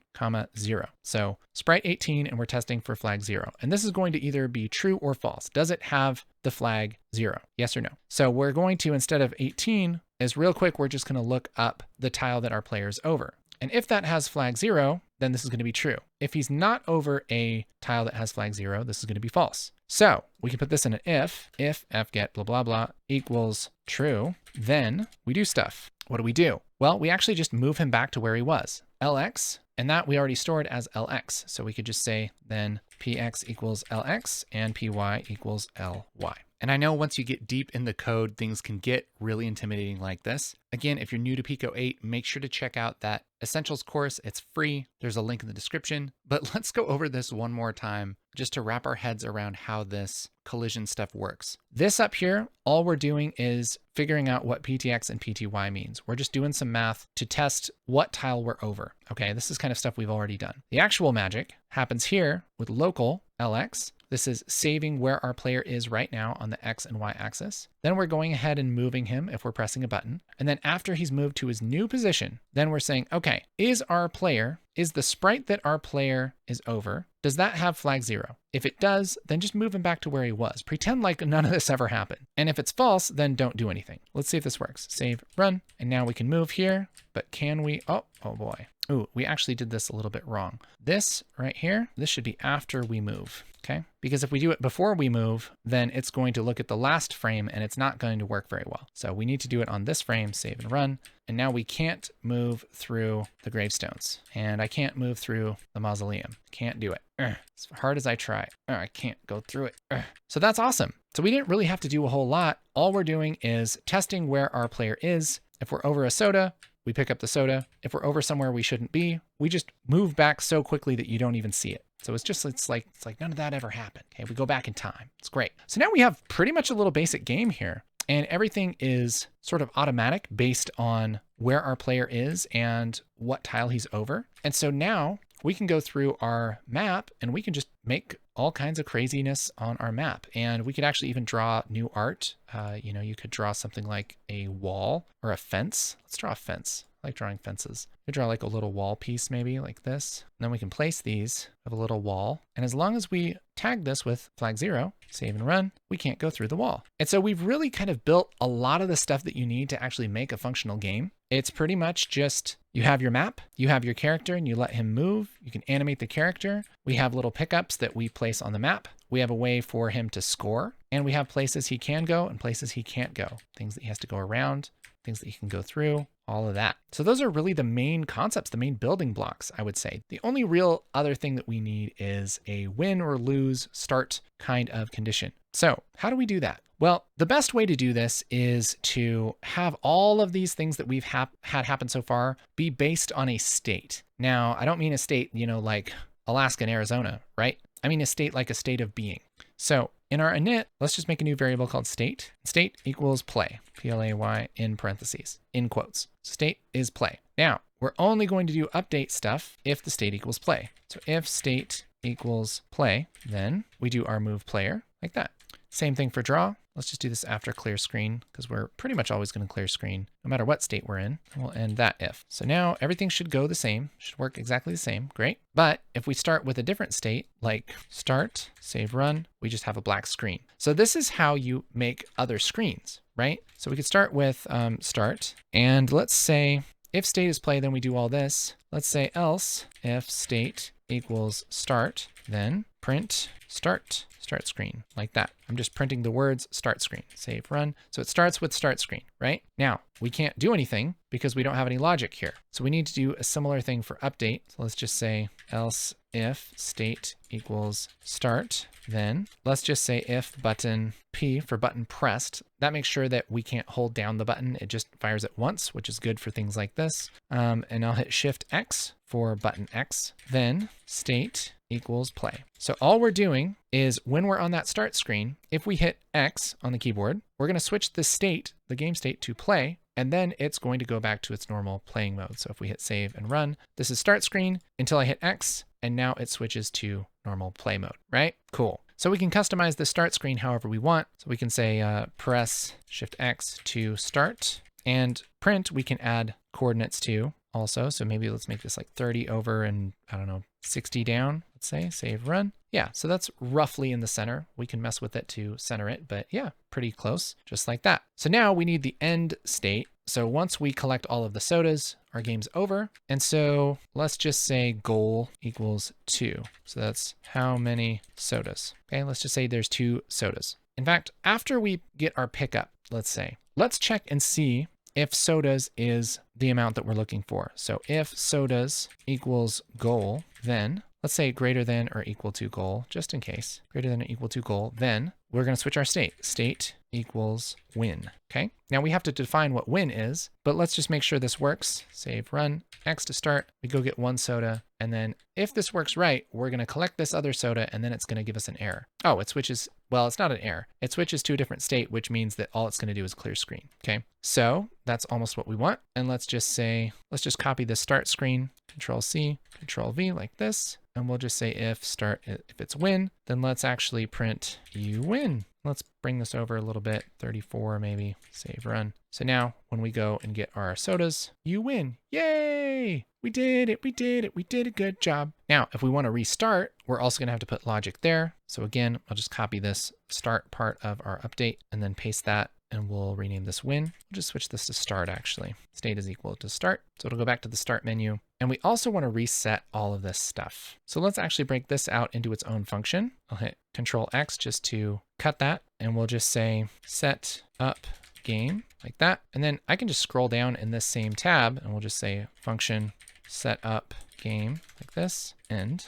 0. So sprite 18, and we're testing for flag 0. And this is going to either be true or false. Does it have the flag 0? Yes or no? So we're going to, instead of 18, is real quick, we're just going to look up the tile that our player's over. And if that has flag 0, then this is going to be true. If he's not over a tile that has flag 0, this is going to be false. So we can put this in an if fget blah, blah, blah equals true, then we do stuff. What do? Well, we actually just move him back to where he was, LX, and that we already stored as LX. So we could just say then px equals LX and py equals ly. And I know once you get deep in the code, things can get really intimidating like this. Again, if you're new to Pico-8, make sure to check out that Essentials course. It's free. There's a link in the description. But let's go over this one more time just to wrap our heads around how this collision stuff works. This up here, all we're doing is figuring out what ptx and pty means. We're just doing some math to test what tile we're over. Okay, this is kind of stuff we've already done. The actual magic happens here with local LX. This is saving where our player is right now on the X and Y axis. Then we're going ahead and moving him if we're pressing a button. And then after he's moved to his new position, then we're saying, okay, is the sprite that our player is over, does that have flag 0? If it does, then just move him back to where he was. Pretend like none of this ever happened. And if it's false, then don't do anything. Let's see if this works. Save, run. And now we can move here, but can we? Oh boy. Ooh, we actually did this a little bit wrong. This right here, this should be after we move, okay? Because if we do it before we move, then it's going to look at the last frame and it's not going to work very well. So we need to do it on this frame, save and run. And now we can't move through the gravestones. And I can't move through the mausoleum. Can't do it. As hard as I try. I can't go through it. So that's awesome. So we didn't really have to do a whole lot. All we're doing is testing where our player is. If we're over a soda, we pick up the soda. If we're over somewhere we shouldn't be, we just move back so quickly that you don't even see it. So it's like none of that ever happened. Okay, we go back in time. It's great. So now we have pretty much a little basic game here, and everything is sort of automatic based on where our player is and what tile he's over. And so now we can go through our map and we can just make all kinds of craziness on our map. And we could actually even draw new art. You could draw something like a wall or a fence. Let's draw a fence. I like drawing fences. We could draw like a little wall piece, maybe like this. And then we can place these of a little wall. And as long as we tag this with flag 0, save and run, we can't go through the wall. And so we've really kind of built a lot of the stuff that you need to actually make a functional game. It's pretty much just, you have your map, you have your character, and you let him move. You can animate the character. We have little pickups that we place on the map. We have a way for him to score, and we have places he can go and places he can't go. Things that he has to go around, things that he can go through, all of that. So those are really the main concepts, the main building blocks, I would say. The only real other thing that we need is a win or lose start kind of condition. So how do we do that? Well, the best way to do this is to have all of these things that we've had happen so far be based on a state. Now, I don't mean a state, like Alaska and Arizona, right? I mean a state like a state of being. So in our init, let's just make a new variable called state. State equals play, P-L-A-Y in parentheses, in quotes. State is play. Now, we're only going to do update stuff if the state equals play. So if state equals play, then we do our move player like that. Same thing for draw. Let's just do this after clear screen because we're pretty much always going to clear screen no matter what state we're in. And we'll end that if. So now everything should go the same, should work exactly the same. Great. But if we start with a different state like start, save, run, we just have a black screen. So this is how you make other screens, right? So we could start with start, and let's say if state is play, then we do all this. Let's say else if state equals start, then print start screen like that. I'm just printing the words start screen, save, run. So it starts with start screen, right? Now we can't do anything because we don't have any logic here. So we need to do a similar thing for update. So let's just say else if state equals start, then let's just say if button P for button pressed. That makes sure that we can't hold down the button. It just fires it once, which is good for things like this. And I'll hit Shift X for button X, then state equals play. So all we're doing is when we're on that start screen, if we hit X on the keyboard, we're going to switch the state, the game state, to play, and then it's going to go back to its normal playing mode. So if we hit save and run, this is start screen until I hit X, and now it switches to normal play mode, right? Cool. So we can customize the start screen however we want. So we can say press Shift X to start, and print we can add coordinates to also. So maybe let's make this like 30 over and I don't know, 60 down, let's say, save, run. Yeah, so that's roughly in the center. We can mess with it to center it, but yeah, pretty close, just like that. So now we need the end state. So once we collect all of the sodas, our game's over. And so let's just say goal equals 2. So that's how many sodas. Okay, let's just say there's 2 sodas. In fact, after we get our pickup, let's say, let's check and see if sodas is the amount that we're looking for. So if sodas equals goal, then let's say greater than or equal to goal, just in case, greater than or equal to goal, then we're going to switch our state. State equals win. Okay. Now we have to define what win is, but let's just make sure this works. Save, run, X to start. We go get 1 soda. And then if this works right, we're going to collect this other soda and then it's going to give us an error. Oh, it switches. Well, it's not an error. It switches to a different state, which means that all it's going to do is clear screen. Okay. So that's almost what we want. And let's just say, let's just copy the start screen, Control C, Control V like this. And we'll just say if start, if it's win, then let's actually print you win. Let's bring this over a little bit, 34 maybe, save, run. So now when we go and get our sodas, you win. Yay! We did it, we did it, we did a good job. Now, if we want to restart, we're also going to have to put logic there. So again, I'll just copy this start part of our update and then paste that. And we'll rename this win. We'll just switch this to start actually. State is equal to start. So it'll go back to the start menu. And we also want to reset all of this stuff. So let's actually break this out into its own function. I'll hit Control X just to cut that. And we'll just say set up game like that. And then I can just scroll down in this same tab and we'll just say function set up game like this. And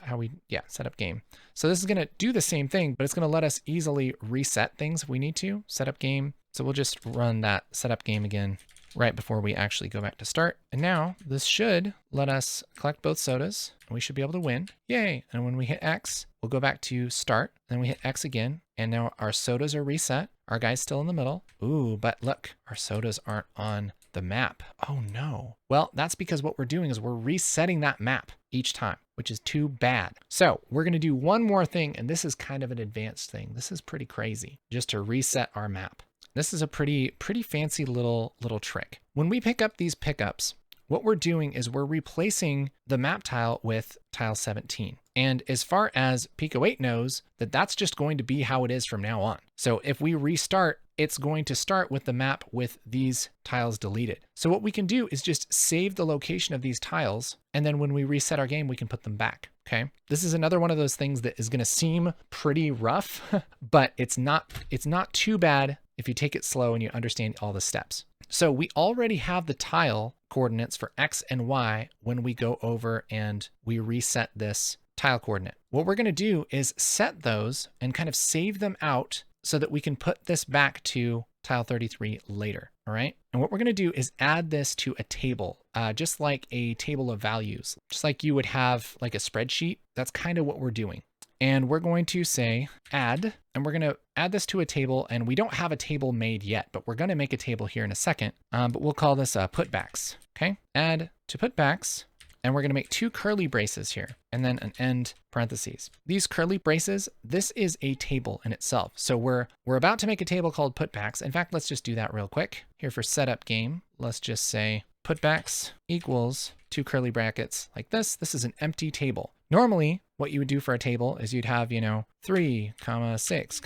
how we, set up game. So this is going to do the same thing, but it's going to let us easily reset things if we need to. Set up game. So we'll just run that setup game again right before we actually go back to start. And now this should let us collect both sodas and we should be able to win. Yay. And when we hit X, we'll go back to start. Then we hit X again. And now our sodas are reset. Our guy's still in the middle. Ooh, but look, our sodas aren't on the map. Oh no. Well, that's because what we're doing is we're resetting that map each time, which is too bad. So we're going to do one more thing. And this is kind of an advanced thing. This is pretty crazy just to reset our map. This is a pretty fancy little trick. When we pick up these pickups, what we're doing is we're replacing the map tile with tile 17. And as far as Pico-8 knows, that's just going to be how it is from now on. So if we restart, it's going to start with the map with these tiles deleted. So what we can do is just save the location of these tiles. And then when we reset our game, we can put them back. Okay. This is another one of those things that is going to seem pretty rough, but it's not too bad if you take it slow and you understand all the steps. So we already have the tile coordinates for X and Y when we go over and we reset this tile coordinate. What we're going to do is set those and kind of save them out so that we can put this back to tile 33 later. All right. And what we're going to do is add this to a table, just like a table of values, just like you would have like a spreadsheet. That's kind of what we're doing. and we're going to say add, and we're going to add this to a table. And we don't have a table made yet, but we're going to make a table here in a second. But we'll call this Putbacks. Okay, add to Putbacks. And we're going to make 2 curly braces here and then an end parentheses. These curly braces, this is a table in itself. So we're about to make a table called Putbacks. In fact, let's just do that real quick. Here for setup game, let's just say Putbacks equals 2 curly brackets like this. This is an empty table. Normally, what you would do for a table is you'd have, 3, 6,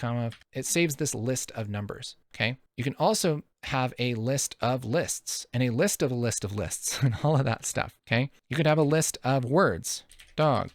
it saves this list of numbers, okay? You can also have a list of lists and a list of lists and all of that stuff, okay? You could have a list of words, dog,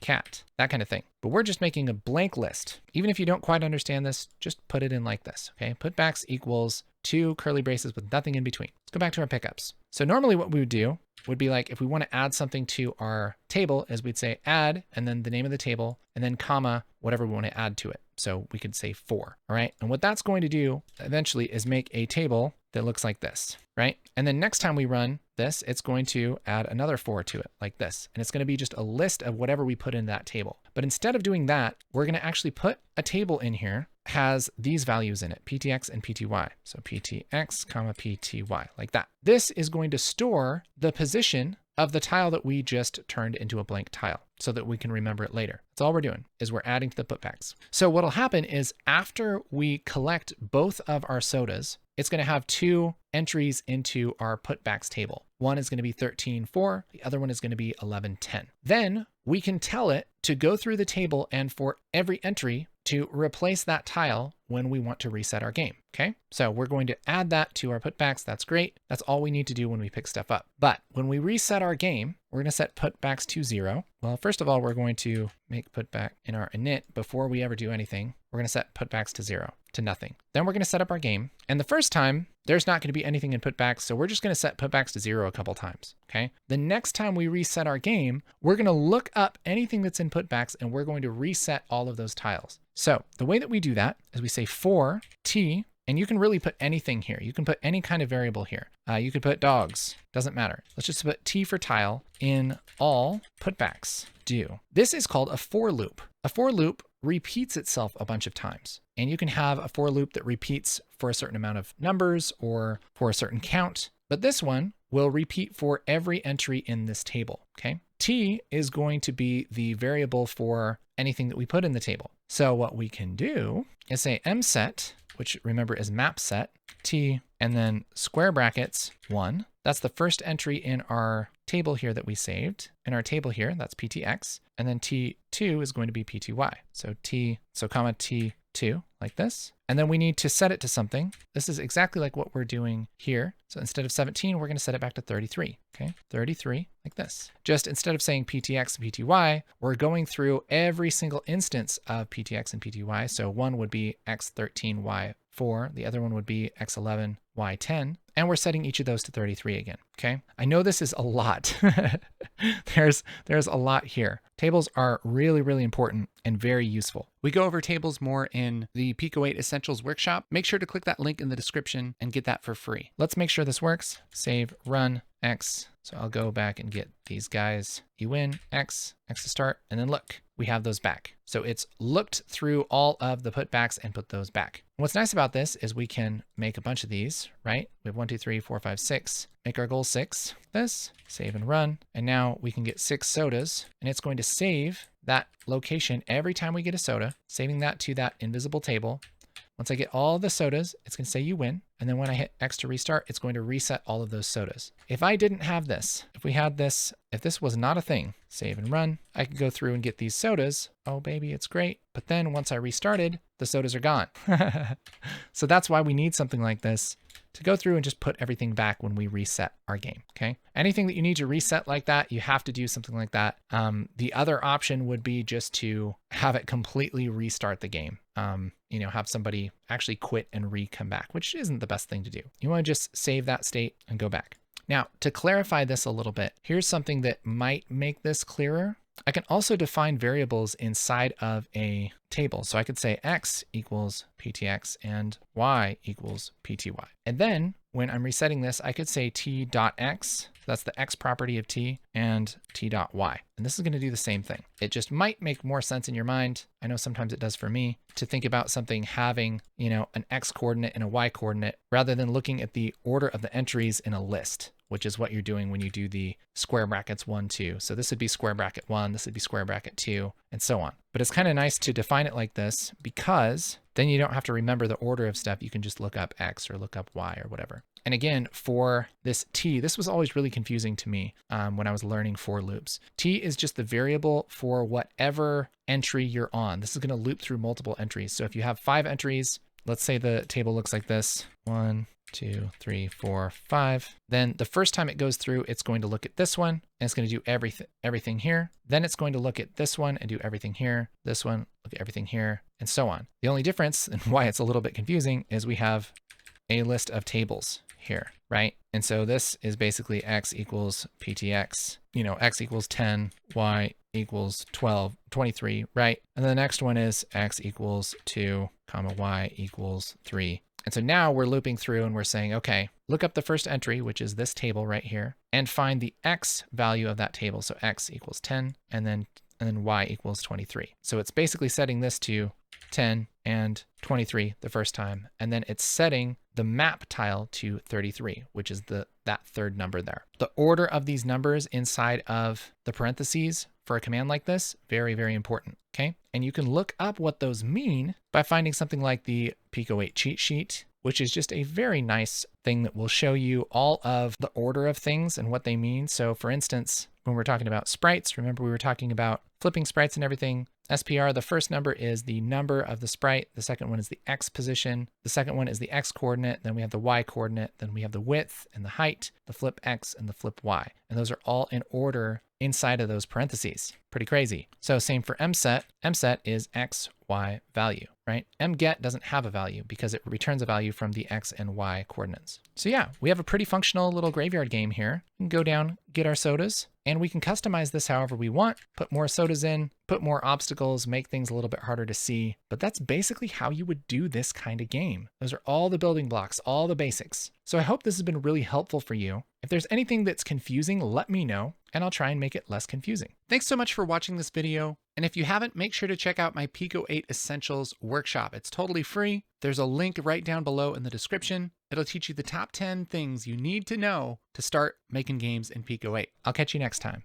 cat, that kind of thing. But we're just making a blank list. Even if you don't quite understand this, just put it in like this, okay? Putbacks equals 2 curly braces with nothing in between. Let's go back to our pickups. So normally what we would do would be like, if we want to add something to our table, is we'd say add, and then the name of the table, and then comma, whatever we want to add to it. So we could say 4, all right? And what that's going to do eventually is make a table that looks like this, right? And then next time we run this, it's going to add another 4 to it like this. And it's going to be just a list of whatever we put in that table. But instead of doing that, we're going to actually put a table in here, has these values in it, ptx and pty. So ptx, pty, like that. This is going to store the position of the tile that we just turned into a blank tile so that we can remember it later. That's all we're doing, is we're adding to the putbacks. So what'll happen is after we collect both of our sodas, it's going to have 2 entries into our putbacks table. One is going to be 13.4, the other one is going to be 11.10. Then we can tell it to go through the table and for every entry to replace that tile when we want to reset our game, okay? So we're going to add that to our putbacks. That's great. That's all we need to do when we pick stuff up. But when we reset our game, we're going to set putbacks to 0. Well, first of all, we're going to make putback in our init before we ever do anything. We're going to set putbacks to 0, to nothing. Then we're going to set up our game. And the first time, there's not going to be anything in putbacks, so we're just going to set putbacks to 0 a couple times, okay? The next time we reset our game, we're going to look up anything that's in putbacks and we're going to reset all of those tiles. So the way that we do that is we say for t, and you can really put anything here. You can put any kind of variable here. You could put dogs, doesn't matter. Let's just put t for tile in all putbacks do. This is called a for loop. A for loop repeats itself a bunch of times. And you can have a for loop that repeats for a certain amount of numbers or for a certain count. But this one will repeat for every entry in this table, okay? T is going to be the variable for anything that we put in the table. So what we can do is say mset, which remember is map set, t, and then square brackets 1. That's the first entry in our table here that we saved. In our table here, that's ptx, and then t2 is going to be pty. So comma t2, like this. And then we need to set it to something. This is exactly like what we're doing here. So instead of 17, we're going to set it back to 33, okay? 33, like this. Just instead of saying ptx and pty, we're going through every single instance of ptx and pty. So one would be x13, y4. The other one would be x11, y10. And we're setting each of those to 33 again, okay? I know this is a lot. There's a lot here. Tables are really, really important and very useful. We go over tables more in the Pico-8 Essentials workshop. Make sure to click that link in the description and get that for free. Let's make sure this works. Save, run, X. So I'll go back and get these guys. You win, X to start, and then look, we have those back. So it's looked through all of the putbacks and put those back. And what's nice about this is we can make a bunch of these, right? We have 1, 2, 3, 4, 5, 6. Make our goal 6, this, save and run. And now we can get 6 sodas, and it's going to save that location every time we get a soda, saving that to that invisible table. Once I get all the sodas, it's going to say you win. And then when I hit X to restart, it's going to reset all of those sodas. If I didn't have this, if we had this, if this was not a thing, save and run, I could go through and get these sodas. Oh, baby, it's great. But then once I restarted, the sodas are gone. So that's why we need something like this to go through and just put everything back when we reset our game, okay? Anything that you need to reset like that, you have to do something like that. The other option would be just to have it completely restart the game. Have somebody actually quit and come back, which isn't the best thing to do. You want to just save that state and go back. Now, to clarify this a little bit, here's something that might make this clearer. I can also define variables inside of a table. So I could say x equals ptx and y equals pty. And then when I'm resetting this, I could say t.x, that's the x property of t, and t.y. And this is going to do the same thing. It just might make more sense in your mind. I know sometimes it does for me to think about something having, an x coordinate and a y coordinate rather than looking at the order of the entries in a list, which is what you're doing when you do the square brackets 1, 2. So this would be square bracket 1, this would be square bracket 2, and so on. But it's kind of nice to define it like this because then you don't have to remember the order of stuff. You can just look up x or look up y or whatever. And again, for this t, this was always really confusing to me when I was learning for loops. T is just the variable for whatever entry you're on. This is going to loop through multiple entries. So if you have 5 entries, let's say the table looks like this, 1, 2, 3, 4, 5. Then the first time it goes through, it's going to look at this one and it's going to do everything here. Then it's going to look at this one and do everything here. This one, look at everything here, and so on. The only difference and why it's a little bit confusing is we have a list of tables here, right? And so this is basically x equals ptx, x equals 10, y equals 12, 23, right? And then the next one is x equals 2, comma, y equals 3. And so now we're looping through and we're saying, okay, look up the first entry, which is this table right here, and find the x value of that table. So x equals 10, and then y equals 23. So it's basically setting this to 10 and 23 the first time, and then it's setting the map tile to 33, which is that third number there. The order of these numbers inside of the parentheses for a command like this, very, very important, okay? And you can look up what those mean by finding something like the Pico-8 cheat sheet, which is just a very nice thing that will show you all of the order of things and what they mean. So for instance, when we're talking about sprites, remember we were talking about flipping sprites and everything. SPR, the first number is the number of the sprite. The second one is the X position. The second one is the X coordinate. Then we have the Y coordinate. Then we have the width and the height, the flip X and the flip Y. And those are all in order inside of those parentheses. Pretty crazy. So same for mset. Mset is X, Y value, right? Mget doesn't have a value because it returns a value from the X and Y coordinates. So yeah, we have a pretty functional little graveyard game here. We can go down, get our sodas, and we can customize this however we want, put more sodas in, put more obstacles, make things a little bit harder to see. But that's basically how you would do this kind of game. Those are all the building blocks, all the basics. So I hope this has been really helpful for you. If there's anything that's confusing, let me know, and I'll try and make it less confusing. Thanks so much for watching this video. And if you haven't, make sure to check out my Pico-8 Essentials workshop. It's totally free. There's a link right down below in the description. It'll teach you the top 10 things you need to know to start making games in Pico-8. I'll catch you next time.